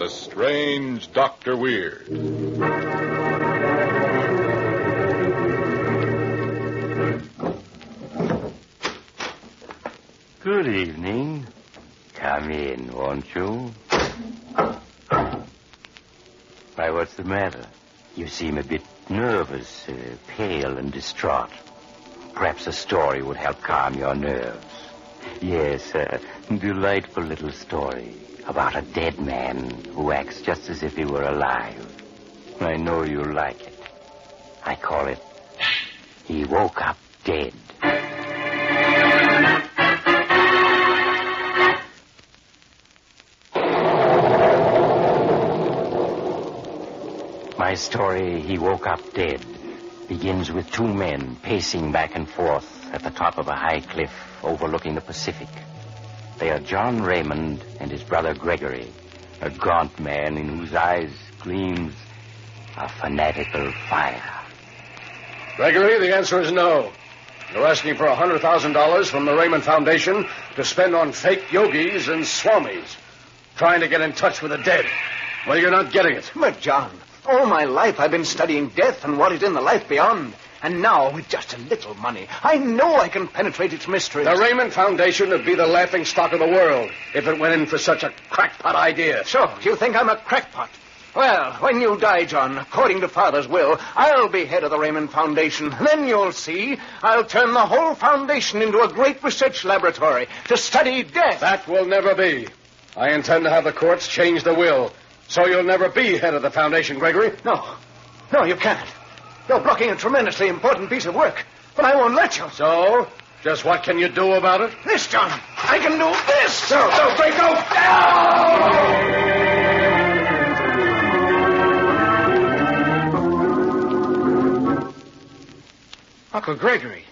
The Strange Dr. Weird. Good evening. Come in, won't you? Why, what's the matter? You seem a bit nervous, pale and distraught. Perhaps a story would help calm your nerves. Yes, a delightful little story about a dead man who acts just as if he were alive. I know you'll like it. I call it He Woke Up Dead. My story, He Woke Up Dead, begins with two men pacing back and forth at the top of a high cliff overlooking the Pacific. They are John Raymond and his brother Gregory, a gaunt man in whose eyes gleams a fanatical fire. Gregory, the answer is no. You're asking for $100,000 from the Raymond Foundation to spend on fake yogis and swamis, trying to get in touch with the dead. Well, you're not getting it. But, John, all my life I've been studying death and what is in the life beyond. And now, with just a little money, I know I can penetrate its mysteries. The Raymond Foundation would be the laughing stock of the world if it went in for such a crackpot idea. So, you think I'm a crackpot? Well, when you die, John, according to Father's will, I'll be head of the Raymond Foundation. Then you'll see I'll turn the whole foundation into a great research laboratory to study death. That will never be. I intend to have the courts change the will, so you'll never be head of the foundation, Gregory. No, you can't. You're blocking a tremendously important piece of work, but I won't let you. So, just what can you do about it? This, John. I can do this. No, Draco. No! Uncle Gregory,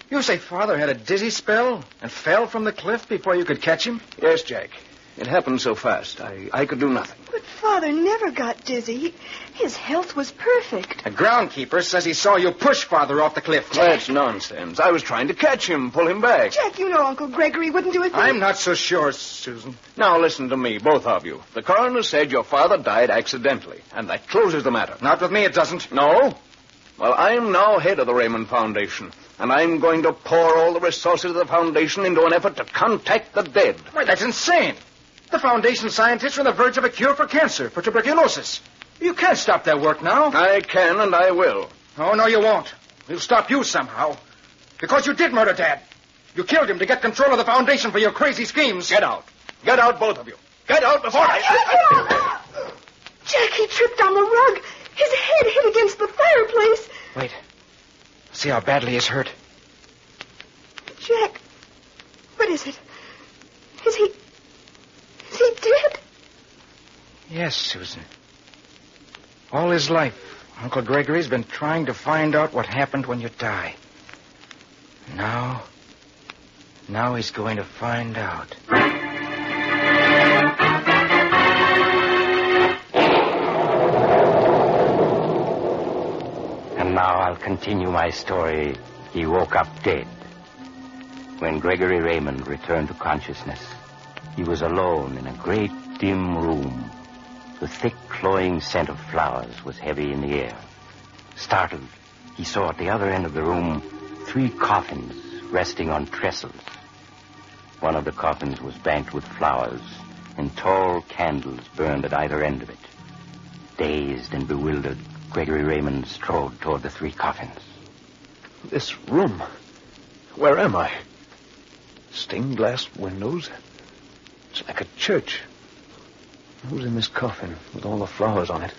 you say Father had a dizzy spell and fell from the cliff before you could catch him? Yes, Jack. It happened so fast, I could do nothing. But Father never got dizzy. His health was perfect. The groundkeeper says he saw you push Father off the cliff. That's nonsense. I was trying to catch him, pull him back. Jack, you know Uncle Gregory wouldn't do a thing. I'm not so sure, Susan. Now listen to me, both of you. The coroner said your father died accidentally, and that closes the matter. Not with me, it doesn't. No? Well, I'm now head of the Raymond Foundation, and I'm going to pour all the resources of the foundation into an effort to contact the dead. Why, that's insane. The Foundation scientists are on the verge of a cure for cancer, for tuberculosis. You can't stop their work now. I can, and I will. Oh, no, you won't. We'll stop you somehow. Because you did murder Dad. You killed him to get control of the Foundation for your crazy schemes. Get out. Get out, both of you. Get out before I... Jack, he tripped on the rug. His head hit against the fireplace. Wait. See how badly he's hurt. Jack, what is it? Is he dead? Yes, Susan. All his life, Uncle Gregory's been trying to find out what happened when you die. Now he's going to find out. And now I'll continue my story. He woke up dead. When Gregory Raymond returned to consciousness, he was alone in a great dim room. The thick, cloying scent of flowers was heavy in the air. Startled, he saw at the other end of the room 3 coffins resting on trestles. One of the coffins was banked with flowers, and tall candles burned at either end of it. Dazed and bewildered, Gregory Raymond strode toward the 3 coffins. This room. Where am I? Stained glass windows. It's like a church. Who's in this coffin with all the flowers on it?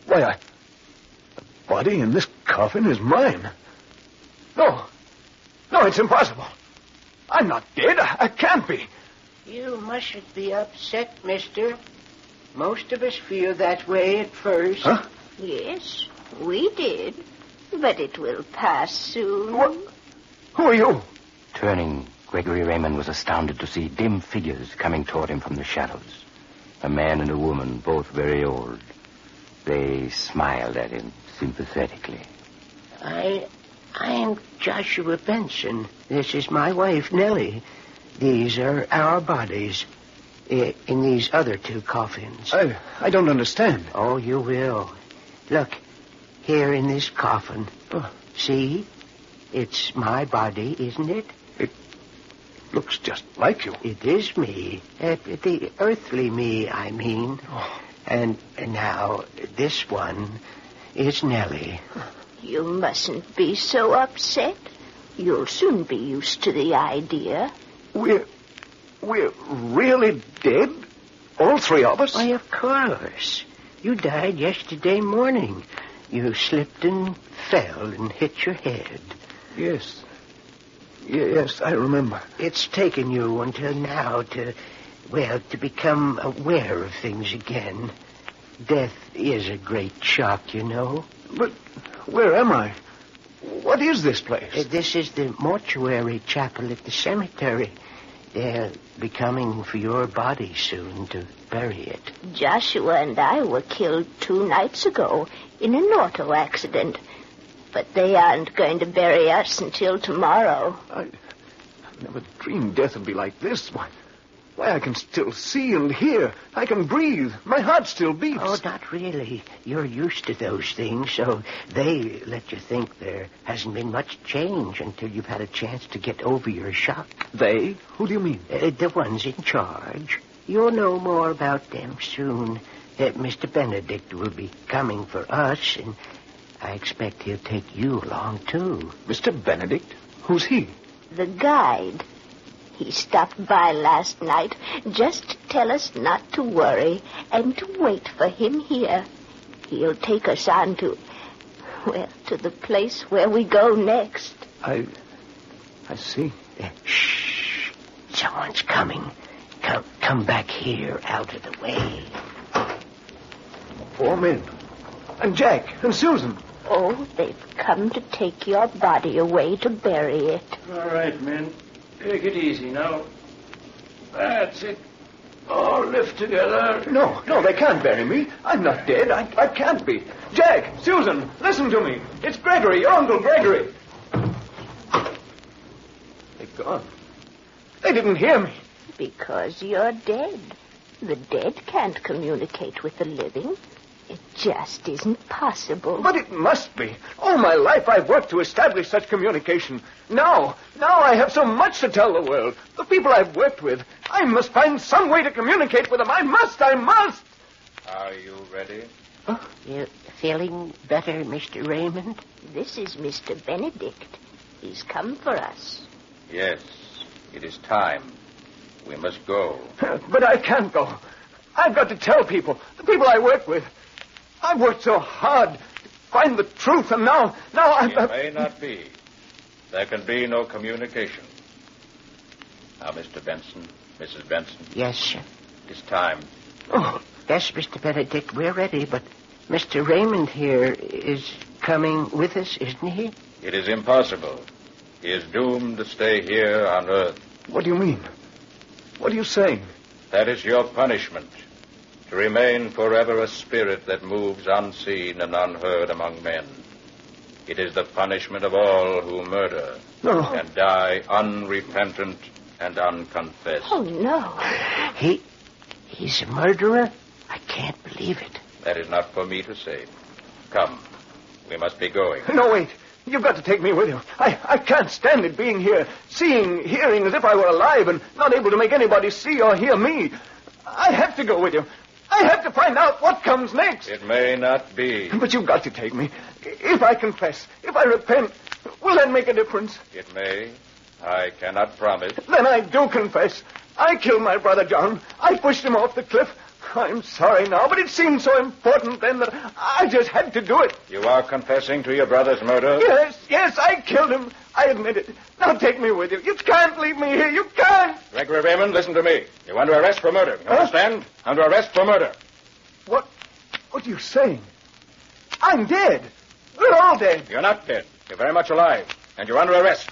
Why, the body in this coffin is mine. No, it's impossible. I'm not dead. I can't be. You mustn't be upset, mister. Most of us feel that way at first. Huh? Yes, we did. But it will pass soon. What? Who are you? Turning, Gregory Raymond was astounded to see dim figures coming toward him from the shadows. A man and a woman, both very old. They smiled at him sympathetically. I'm Joshua Benson. This is my wife, Nellie. These are our bodies. in these other 2 coffins. I don't understand. Oh, you will. Look, here in this coffin. Oh. See? It's my body, isn't it? It looks just like you. It is me. The earthly me, I mean. Oh. And now, this one is Nellie. You mustn't be so upset. You'll soon be used to the idea. We're really dead? All 3 of us? Why, of course. You died yesterday morning. You slipped and fell and hit your head. Yes. Yes, I remember. It's taken you until now to become aware of things again. Death is a great shock, you know. But where am I? What is this place? This is the mortuary chapel at the cemetery. They'll be coming for your body soon to bury it. Joshua and I were killed 2 nights ago in an auto accident. But they aren't going to bury us until tomorrow. I never dreamed death would be like this. Why, I can still see and hear. I can breathe. My heart still beats. Oh, not really. You're used to those things, so they let you think there hasn't been much change until you've had a chance to get over your shock. They? Who do you mean? The ones in charge. You'll know more about them soon. Mr. Benedict will be coming for us, and I expect he'll take you along, too. Mr. Benedict? Who's he? The guide. He stopped by last night just to tell us not to worry and to wait for him here. He'll take us on to the place where we go next. I see. Shh. Someone's coming. Come back here, out of the way. 4 men. And Jack and Susan. Oh, they've come to take your body away to bury it. All right, men. Take it easy now. That's it. All lift together. No, they can't bury me. I'm not dead. I can't be. Jack, Susan, listen to me. It's Gregory, your Uncle Gregory. They've gone. They didn't hear me. Because you're dead. The dead can't communicate with the living. It just isn't possible. But it must be. All my life I've worked to establish such communication. Now I have so much to tell the world. The people I've worked with. I must find some way to communicate with them. I must. Are you ready? You feeling better, Mr. Raymond? This is Mr. Benedict. He's come for us. Yes, it is time. We must go. But I can't go. I've got to tell people. The people I work with. I've worked so hard to find the truth, and now I'm... It may not be. There can be no communication. Now, Mr. Benson, Mrs. Benson. Yes, sir. It's time. Oh, yes, Mr. Benedict, we're ready, but Mr. Raymond here is coming with us, isn't he? It is impossible. He is doomed to stay here on Earth. What do you mean? What are you saying? That is your punishment. To remain forever a spirit that moves unseen and unheard among men. It is the punishment of all who murder No. and die unrepentant and unconfessed. Oh, no. He's a murderer? I can't believe it. That is not for me to say. Come, we must be going. No, wait. You've got to take me with you. I can't stand it being here, seeing, hearing as if I were alive and not able to make anybody see or hear me. I have to go with you. I have to find out what comes next. It may not be. But you've got to take me. If I confess, if I repent, will that make a difference? It may. I cannot promise. Then I do confess. I killed my brother John. I pushed him off the cliff. I'm sorry now, but it seemed so important then that I just had to do it. You are confessing to your brother's murder? Yes, I killed him. I admit it. Now take me with you. You can't leave me here. You can't. Gregory Raymond, listen to me. You're under arrest for murder. You understand? Under arrest for murder. What are you saying? I'm dead. We're all dead. You're not dead. You're very much alive. And you're under arrest.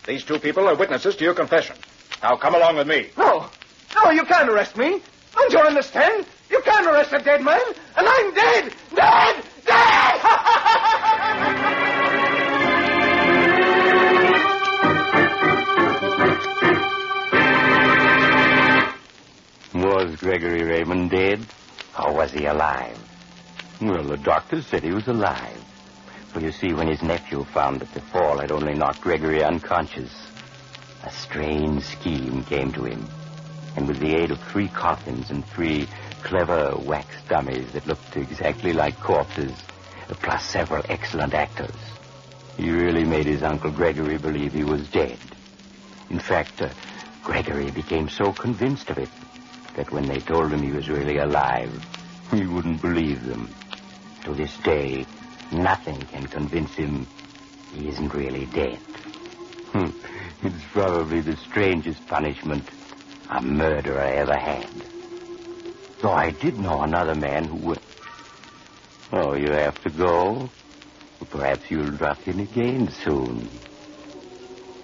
These 2 people are witnesses to your confession. Now come along with me. No, you can't arrest me. Don't you understand? You can't arrest a dead man. And I'm dead. Dead! Was Gregory Raymond dead, or was he alive? Well, the doctors said he was alive. For you see, when his nephew found that the fall had only knocked Gregory unconscious, a strange scheme came to him. And with the aid of 3 coffins and 3 clever wax dummies that looked exactly like corpses, plus several excellent actors, he really made his Uncle Gregory believe he was dead. In fact, Gregory became so convinced of it that when they told him he was really alive, he wouldn't believe them. To this day, nothing can convince him he isn't really dead. It's probably the strangest punishment a murderer ever had. Though I did know another man who would... Oh, you have to go? Perhaps you'll drop in again soon.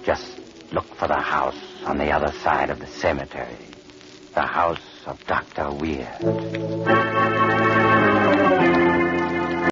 Just look for the house on the other side of the cemetery. The house of Dr. Weird.